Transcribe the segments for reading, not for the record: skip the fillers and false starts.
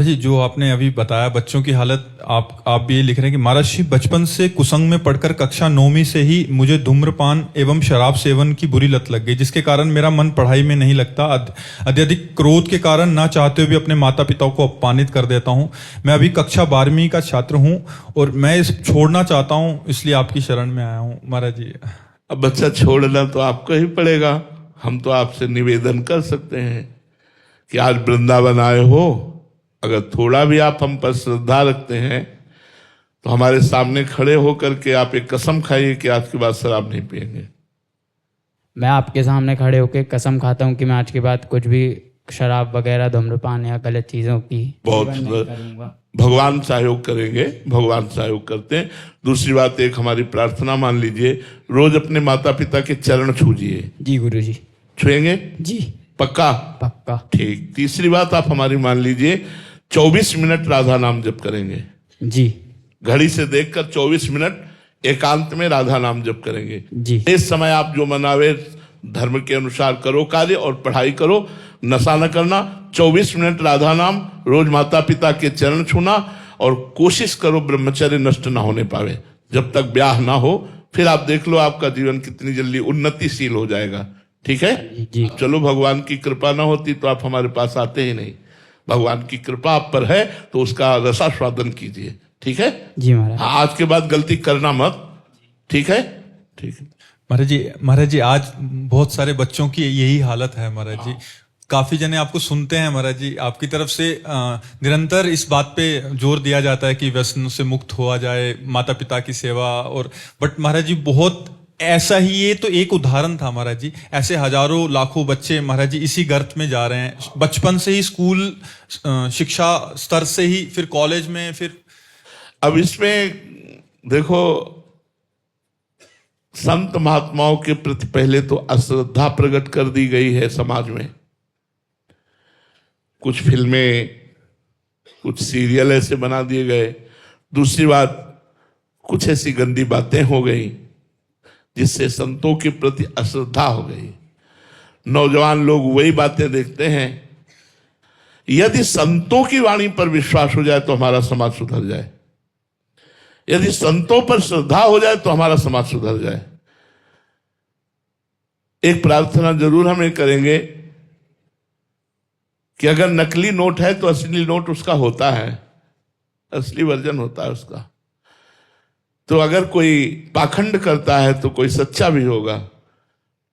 जी, जो आपने अभी बताया बच्चों की हालत, आप भी ये लिख रहे हैं कि महाराज जी, बचपन से कुसंग में पढ़कर कक्षा 9वीं से ही मुझे धूम्रपान एवं शराब सेवन की बुरी लत लग गई, जिसके कारण मेरा मन पढ़ाई में नहीं लगता। अत्यधिक क्रोध के कारण ना चाहते हुए भी अपने माता पिता को अपमानित कर देता हूँ। मैं अभी कक्षा 12वीं का छात्र हूँ और मैं इस छोड़ना चाहता हूँ, इसलिए आपकी शरण में आया हूँ महाराज जी। अब बच्चा छोड़ना तो आपको ही पड़ेगा। हम तो आपसे निवेदन कर सकते हैं कि आज वृंदावन आए हो, अगर थोड़ा भी आप हम पर श्रद्धा रखते हैं तो हमारे सामने खड़े होकर के आप एक कसम खाइए कि आज के बाद शराब नहीं पिएंगे। मैं आपके सामने खड़े होकर कसम खाता हूँ कि मैं आज के बाद कुछ भी शराब वगैरह, धूम्रपान या गलत चीज़ों की बहुत सेवन नहीं करूँगा। भगवान सहयोग करेंगे, भगवान सहयोग करते हैं। दूसरी बात, एक हमारी प्रार्थना मान लीजिए, रोज अपने माता पिता के चरण छूजिए। जी गुरु जी। छुएंगे? जी पक्का? पक्का। ठीक। तीसरी बात आप हमारी मान लीजिए, 24 मिनट राधा नाम जप करेंगे। जी। घड़ी से देखकर 24 मिनट एकांत में राधा नाम जप करेंगे। जी। इस समय आप जो मनावे धर्म के अनुसार करो कार्य और पढ़ाई करो, नशा न करना। 24 मिनट राधा नाम, रोज माता पिता के चरण छूना, और कोशिश करो ब्रह्मचर्य नष्ट ना होने पावे जब तक ब्याह ना हो। फिर आप देख लो आपका जीवन कितनी जल्दी उन्नतिशील हो जाएगा। ठीक है जी। चलो, भगवान की कृपा ना होती तो आप हमारे पास आते ही नहीं। भगवान की कृपा आप पर है तो उसका रसास्वादन कीजिए। ठीक है जी महाराज। हाँ, आज के बाद गलती करना मत। ठीक है? ठीक है महाराज जी, आज बहुत सारे बच्चों की यही हालत है महाराज जी। काफी जने आपको सुनते हैं महाराज जी, आपकी तरफ से निरंतर इस बात पे जोर दिया जाता है कि व्यसन से मुक्त हुआ जाए, माता पिता की सेवा। और बट महाराज जी, बहुत ऐसा ही, ये तो एक उदाहरण था महाराज जी, ऐसे हजारों लाखों बच्चे महाराज जी इसी गर्त में जा रहे हैं। बचपन से ही स्कूल शिक्षा स्तर से ही, फिर कॉलेज में, फिर अब इसमें देखो, संत महात्माओं के प्रति पहले तो अश्रद्धा प्रकट कर दी गई है समाज में। कुछ फिल्में, कुछ सीरियल ऐसे बना दिए गए। दूसरी बात, कुछ ऐसी गंदी बातें हो गई जिससे संतों के प्रति अश्रद्धा हो गई। नौजवान लोग वही बातें देखते हैं। यदि संतों की वाणी पर विश्वास हो जाए तो हमारा समाज सुधर जाए, यदि संतों पर श्रद्धा हो जाए तो हमारा समाज सुधर जाए। एक प्रार्थना जरूर हमें करेंगे कि अगर नकली नोट है तो असली नोट उसका होता है, असली वर्जन होता है उसका। तो अगर कोई पाखंड करता है तो कोई सच्चा भी होगा।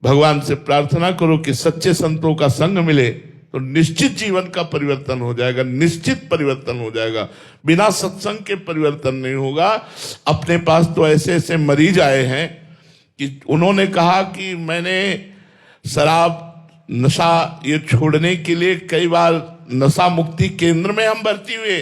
भगवान से प्रार्थना करो कि सच्चे संतों का संग मिले तो निश्चित जीवन का परिवर्तन हो जाएगा, निश्चित परिवर्तन हो जाएगा। बिना सत्संग के परिवर्तन नहीं होगा। अपने पास तो ऐसे ऐसे मरीज आए हैं कि उन्होंने कहा कि मैंने शराब, नशा ये छोड़ने के लिए कई बार नशा मुक्ति केंद्र में हम भर्ती हुए,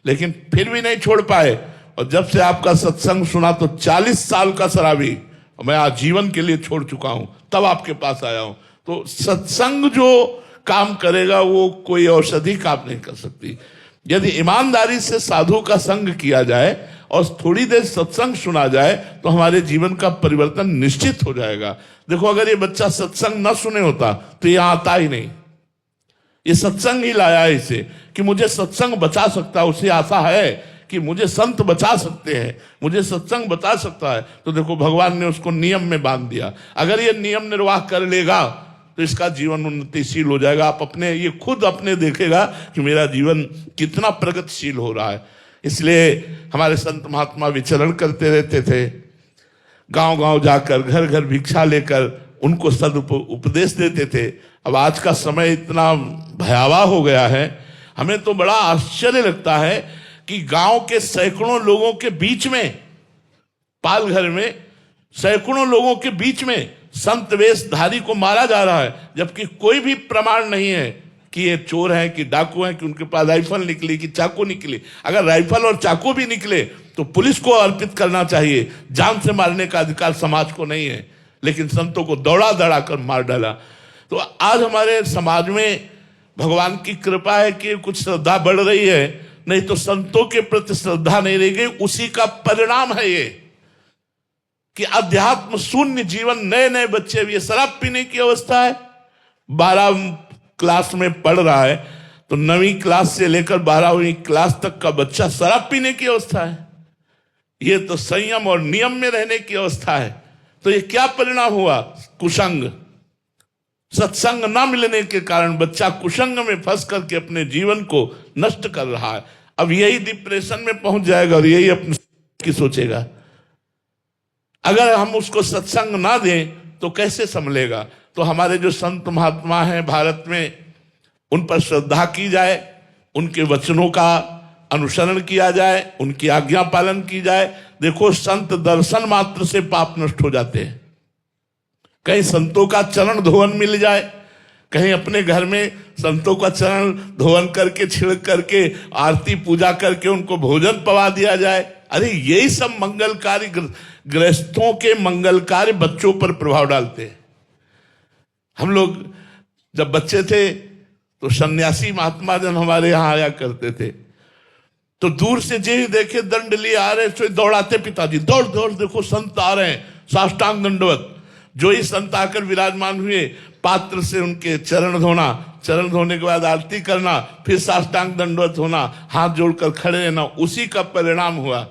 लेकिन फिर भी नहीं छोड़ पाए। और जब से आपका सत्संग सुना तो 40 साल का शराबी मैं आजीवन के लिए छोड़ चुका हूं, तब आपके पास आया हूं। तो सत्संग जो काम करेगा वो कोई औषधि काम नहीं कर सकती। यदि ईमानदारी से साधु का संग किया जाए और थोड़ी देर सत्संग सुना जाए तो हमारे जीवन का परिवर्तन निश्चित हो जाएगा। देखो, अगर ये बच्चा सत्संग न सुने होता तो यहां आता ही नहीं। ये सत्संग ही लाया है इसे कि मुझे सत्संग बचा सकता है, उसे आशा है कि मुझे संत बचा सकते हैं, मुझे सत्संग बचा सकता है। तो देखो, भगवान ने उसको नियम में बांध दिया। अगर ये नियम निर्वाह कर लेगा तो इसका जीवन उन्नतिशील हो जाएगा। आप अपने, ये खुद अपने देखेगा कि मेरा जीवन कितना प्रगतिशील हो रहा है। इसलिए हमारे संत महात्मा विचरण करते रहते थे, गांव गांव जाकर, घर घर भिक्षा लेकर उनको उपदेश देते थे। अब आज का समय इतना भयावह हो गया है, हमें तो बड़ा आश्चर्य लगता है कि गांव के सैकड़ों लोगों के बीच में, पालघर में सैकड़ों लोगों के बीच में संत वेशधारी को मारा जा रहा है, जबकि कोई भी प्रमाण नहीं है कि ये चोर हैं, कि डाकू हैं, कि उनके पास राइफल निकली, कि चाकू निकली। अगर राइफल और चाकू भी निकले तो पुलिस को अर्पित करना चाहिए, जान से मारने का अधिकार समाज को नहीं है। लेकिन संतों को दौड़ा दौड़ा कर मार डाला। तो आज हमारे समाज में भगवान की कृपा है कि कुछ श्रद्धा बढ़ रही है, नहीं तो संतों के प्रति श्रद्धा नहीं रह गई। उसी का परिणाम है ये कि अध्यात्म शून्य जीवन। नए नए बच्चे भी, ये शराब पीने की अवस्था है, 12 क्लास में पढ़ रहा है तो 9वीं क्लास से लेकर 12वीं क्लास तक का बच्चा शराब पीने की अवस्था है। ये तो संयम और नियम में रहने की अवस्था है। तो ये क्या परिणाम हुआ? कुसंग, सत्संग ना मिलने के कारण बच्चा कुसंग में फंस करके अपने जीवन को नष्ट कर रहा है। अब यही डिप्रेशन में पहुंच जाएगा और यही अपनी की सोचेगा। अगर हम उसको सत्संग ना दें तो कैसे संभलेगा? तो हमारे जो संत महात्मा हैं भारत में, उन पर श्रद्धा की जाए, उनके वचनों का अनुसरण किया जाए, उनकी आज्ञा पालन की जाए। देखो, संत दर्शन मात्र से पाप नष्ट हो जाते हैं। कहीं संतों का चरण धोवन मिल जाए, कहीं अपने घर में संतों का चरण धोवन करके, छिड़क करके, आरती पूजा करके उनको भोजन पवा दिया जाए। अरे यही सब मंगलकारी, गृहस्थों के मंगलकारी बच्चों पर प्रभाव डालते हैं। हम लोग जब बच्चे थे तो सन्यासी महात्मा जन हमारे यहाँ आया करते थे, तो दूर से जे देखे दंड लिए आ रहे तो दौड़ाते, पिताजी दौड़ दौड़, देखो संत आ रहे हैं, साष्टांग दंडवत। जो ही संत आकर विराजमान हुए, पात्र से उनके चरण धोना, चरण धोने के बाद आरती करना, फिर साष्टांग दंडवत होना, हाथ जोड़कर खड़े रहना। उसी का परिणाम हुआ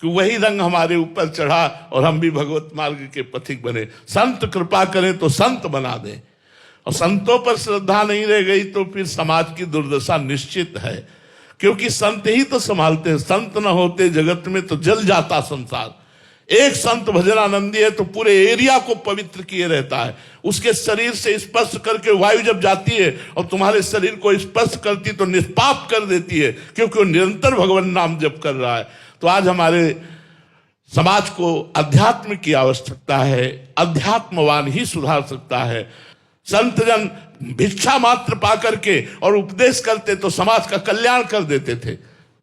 कि वही रंग हमारे ऊपर चढ़ा और हम भी भगवत मार्ग के पथिक बने। संत कृपा करें तो संत बना दें, और संतों पर श्रद्धा नहीं रह गई तो फिर समाज की दुर्दशा निश्चित है, क्योंकि संत ही तो संभालते हैं। संत न होते जगत में तो जल जाता संसार। एक संत भजनानंदी है तो पूरे एरिया को पवित्र किए रहता है। उसके शरीर से स्पर्श करके वायु जब जाती है और तुम्हारे शरीर को स्पर्श करती तो निष्पाप कर देती है, क्योंकि वो निरंतर भगवान नाम जप कर रहा है। तो आज हमारे समाज को अध्यात्म की आवश्यकता है। अध्यात्मवान ही सुधार सकता है। संत जन भिक्षा मात्र पा करके और उपदेश करते तो समाज का कल्याण कर देते थे।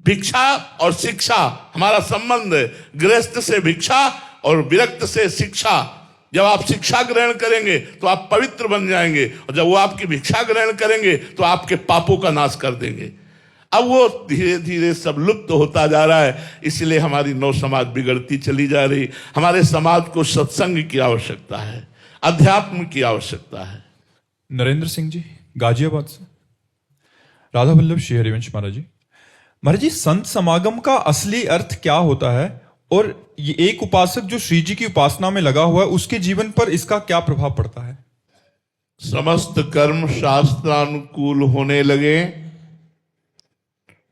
भिक्षा और शिक्षा हमारा संबंध है। गृहस्थ से भिक्षा और विरक्त से शिक्षा। जब आप शिक्षा ग्रहण करेंगे तो आप पवित्र बन जाएंगे, और जब वो आपकी भिक्षा ग्रहण करेंगे तो आपके पापों का नाश कर देंगे। अब वो धीरे धीरे सब लुप्त होता जा रहा है, इसलिए हमारी नव समाज बिगड़ती चली जा रही। हमारे समाज को सत्संग की आवश्यकता है, अध्यात्म की आवश्यकता है। नरेंद्र सिंह जी गाजियाबाद से। राधा वल्लभ श्री हरिवंश महाराज जी, महाराज जी, संत समागम का असली अर्थ क्या होता है, और ये एक उपासक जो श्री जी की उपासना में लगा हुआ है उसके जीवन पर इसका क्या प्रभाव पड़ता है? समस्त कर्म शास्त्रानुकूल होने लगे,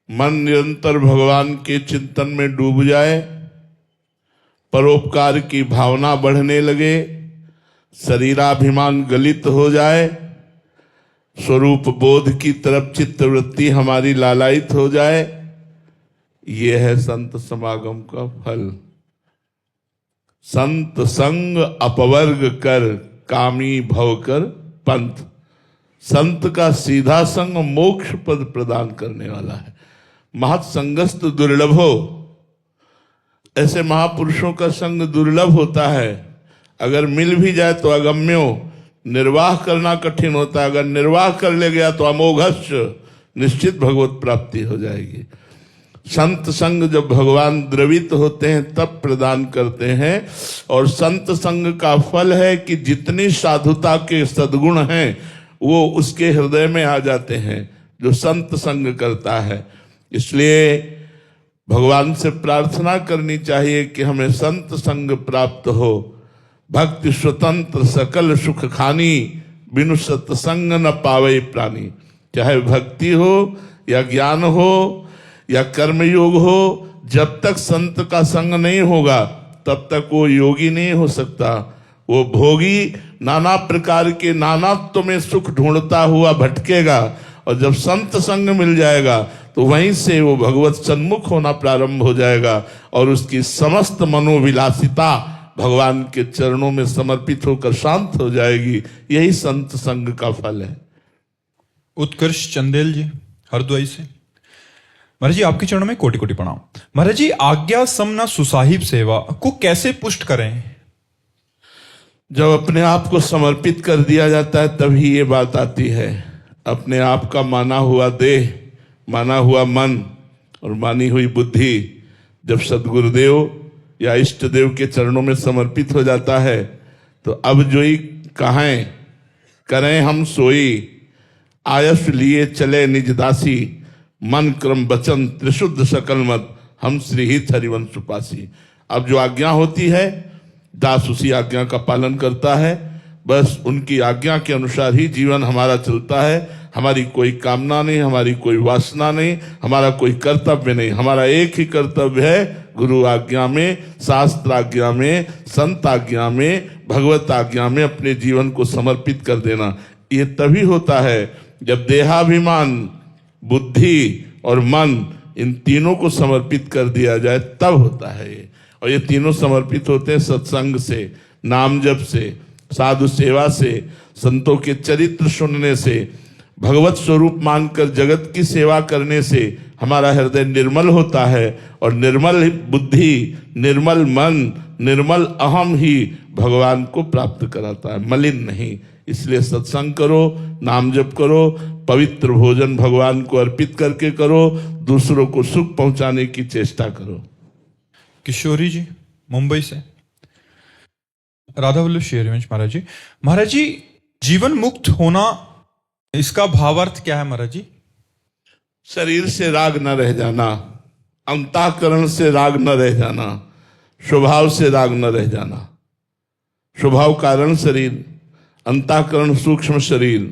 मन निरंतर भगवान के चिंतन में डूब जाए, परोपकार की भावना बढ़ने लगे, शरीराभिमान गलित हो जाए, स्वरूप बोध की तरफ चित्तवृत्ति हमारी लालायित हो जाए, ये है संत समागम का फल। संत संग अपवर्ग कर, कामी भव कर पंथ। संत का सीधा संग मोक्ष पद प्रदान करने वाला है। महत् संगस्त दुर्लभो, ऐसे महापुरुषों का संग दुर्लभ होता है। अगर मिल भी जाए तो अगम्यो, निर्वाह करना कठिन होता है। अगर निर्वाह कर ले गया तो अमोघश्च, निश्चित भगवत प्राप्ति हो जाएगी। संत संग जब भगवान द्रवित होते हैं तब प्रदान करते हैं, और संत संग का फल है कि जितनी साधुता के सद्गुण हैं वो उसके हृदय में आ जाते हैं जो संत संग करता है। इसलिए भगवान से प्रार्थना करनी चाहिए कि हमें संत संग प्राप्त हो। भक्ति स्वतंत्र सकल सुख खानी, बिनु सत्संग न पावे प्राणी। चाहे भक्ति हो या ज्ञान हो या कर्मयोग हो, जब तक संत का संग नहीं होगा तब तक वो योगी नहीं हो सकता। वो भोगी नाना प्रकार के नानात्व में सुख ढूंढता हुआ भटकेगा, और जब संत संग मिल जाएगा तो वहीं से वो भगवत सन्मुख होना प्रारंभ हो जाएगा, और उसकी समस्त मनोविलासिता भगवान के चरणों में समर्पित होकर शांत हो जाएगी। यही संत संग का फल है। उत्कर्ष चंदेल जी हरद्वाई से। महाराज जी, आपके चरणों में कोटि कोटि प्रणाम। महाराज जी, आज्ञा समना सुसाहिब सेवा को कैसे पुष्ट करें? जब अपने आप को समर्पित कर दिया जाता है तभी ये बात आती है। अपने आप का माना हुआ देह, माना हुआ मन और मानी हुई बुद्धि जब सदगुरुदेव या इष्ट देव के चरणों में समर्पित हो जाता है तो अब जोई कहें करें हम सोई, आयस लिए चले निज दासी, मन क्रम वचन त्रिशुद्ध सकल मत, हम श्री हित हरिवंश उपासी। अब जो आज्ञा होती है दास उसी आज्ञा का पालन करता है, बस उनकी आज्ञा के अनुसार ही जीवन हमारा चलता है। हमारी कोई कामना नहीं, हमारी कोई वासना नहीं, हमारा कोई कर्तव्य नहीं। हमारा एक ही कर्तव्य है, गुरु आज्ञा में, शास्त्र आज्ञा में, संत आज्ञा में, भगवत आज्ञा में अपने जीवन को समर्पित कर देना। ये तभी होता है जब देहाभिमान, बुद्धि और मन, इन तीनों को समर्पित कर दिया जाए, तब होता है ये। और ये तीनों समर्पित होते हैं सत्संग से, नाम जप से, साधु सेवा से, संतों के चरित्र सुनने से, भगवत स्वरूप मानकर जगत की सेवा करने से हमारा हृदय निर्मल होता है। और निर्मल बुद्धि, निर्मल मन, निर्मल अहम ही भगवान को प्राप्त कराता है, मलिन नहीं। इसलिए सत्संग करो, नाम जप करो, पवित्र भोजन भगवान को अर्पित करके करो, दूसरों को सुख पहुंचाने की चेष्टा करो। किशोरी जी मुंबई से। राधा वल्लभ श्री हरिवंश महाराज जी। महाराज जी, जीवन मुक्त होना, इसका भावार्थ क्या है महाराज जी? शरीर से राग न रह जाना, अंतःकरण से राग न रह जाना, स्वभाव से राग न रह जाना। स्वभाव कारण शरीर, अंतःकरण सूक्ष्म शरीर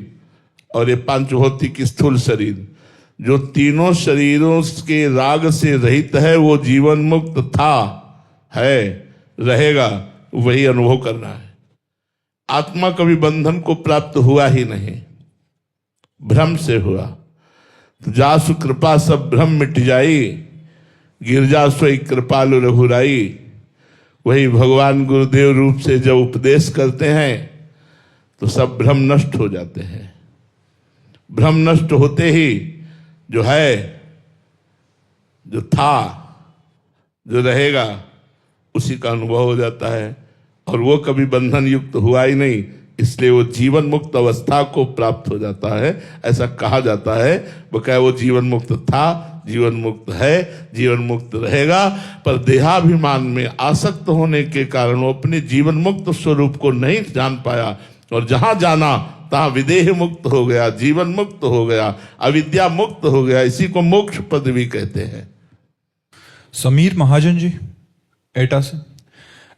और ये पांच भौतिक स्थूल शरीर, जो तीनों शरीरों के राग से रहित है, वो जीवन मुक्त था, है, रहेगा। वही अनुभव करना है। आत्मा कभी बंधन को प्राप्त हुआ ही नहीं, भ्रम से हुआ। तो जासु कृपा सब भ्रम मिट जाई, गिरजा सोई कृपालु रघुराई। वही भगवान गुरुदेव रूप से जब उपदेश करते हैं तो सब भ्रम नष्ट हो जाते हैं। भ्रम नष्ट होते ही जो है, जो था, जो रहेगा, उसी का अनुभव हो जाता है। और वो कभी बंधन युक्त हुआ ही नहीं, इसलिए वो जीवन मुक्त अवस्था को प्राप्त हो जाता है। ऐसा कहा जाता है, वो क्या वो जीवन मुक्त था, जीवन मुक्त है, जीवन मुक्त रहेगा। पर देहाभिमान में आसक्त होने के कारण वो अपने जीवन मुक्त स्वरूप को नहीं जान पाया, और जहां जाना तहां विदेह मुक्त हो गया, जीवन मुक्त हो गया, अविद्या मुक्त हो गया। इसी को मोक्ष पद भी कहते हैं। समीर महाजन जी एटा से।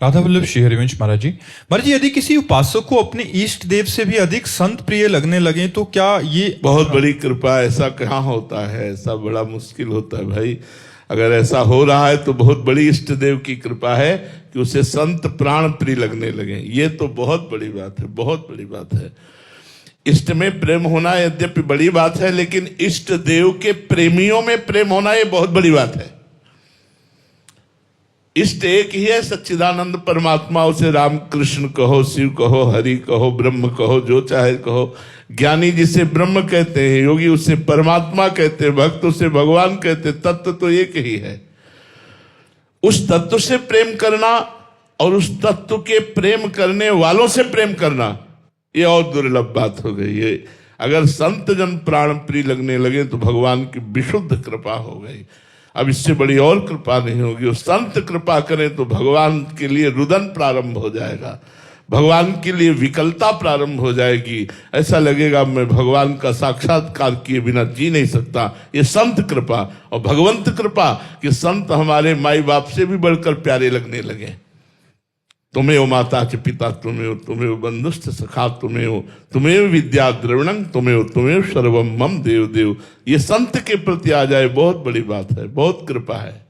राधा वल्लभ श्री हरिवंश महाराज जी। महाराज जी, यदि किसी उपासक को अपने इष्ट देव से भी अधिक संत प्रिय लगने लगे तो क्या ये बहुत बड़ी कृपा? ऐसा कहाँ होता है, ऐसा बड़ा मुश्किल होता है भाई। अगर ऐसा हो रहा है तो बहुत बड़ी इष्ट देव की कृपा है कि उसे संत प्राण प्रिय लगने लगे। ये तो बहुत बड़ी बात है, बहुत बड़ी बात है। इष्ट में प्रेम होना यद्यपि बड़ी बात है, लेकिन इष्ट देव के प्रेमियों में प्रेम होना ये बहुत बड़ी बात है। इष्ट एक ही है, सच्चिदानंद परमात्मा। उसे राम कृष्ण कहो, शिव कहो, हरि कहो, ब्रह्म कहो, जो चाहे कहो। ज्ञानी जिसे ब्रह्म कहते हैं, योगी उसे परमात्मा कहते हैं, भक्त उसे भगवान कहते हैं। तत्व तो एक ही है। उस तत्व से प्रेम करना और उस तत्व के प्रेम करने वालों से प्रेम करना, ये और दुर्लभ बात हो गई। ये अगर संत जन प्राण प्रिय लगने लगे तो भगवान की विशुद्ध कृपा हो गई। अब इससे बड़ी और कृपा नहीं होगी। वो संत कृपा करें तो भगवान के लिए रुदन प्रारंभ हो जाएगा, भगवान के लिए विकलता प्रारंभ हो जाएगी। ऐसा लगेगा मैं भगवान का साक्षात्कार किए बिना जी नहीं सकता। ये संत कृपा और भगवंत कृपा कि संत हमारे माई बाप से भी बढ़कर प्यारे लगने लगे। तुम्हें माता च पिता तुम्हें बंधुस्थ सखा तुम्हें विद्या द्रविणं तुम्हें सर्वम मम देव देव। ये संत के प्रति आ जाए, बहुत बड़ी बात है, बहुत कृपा है।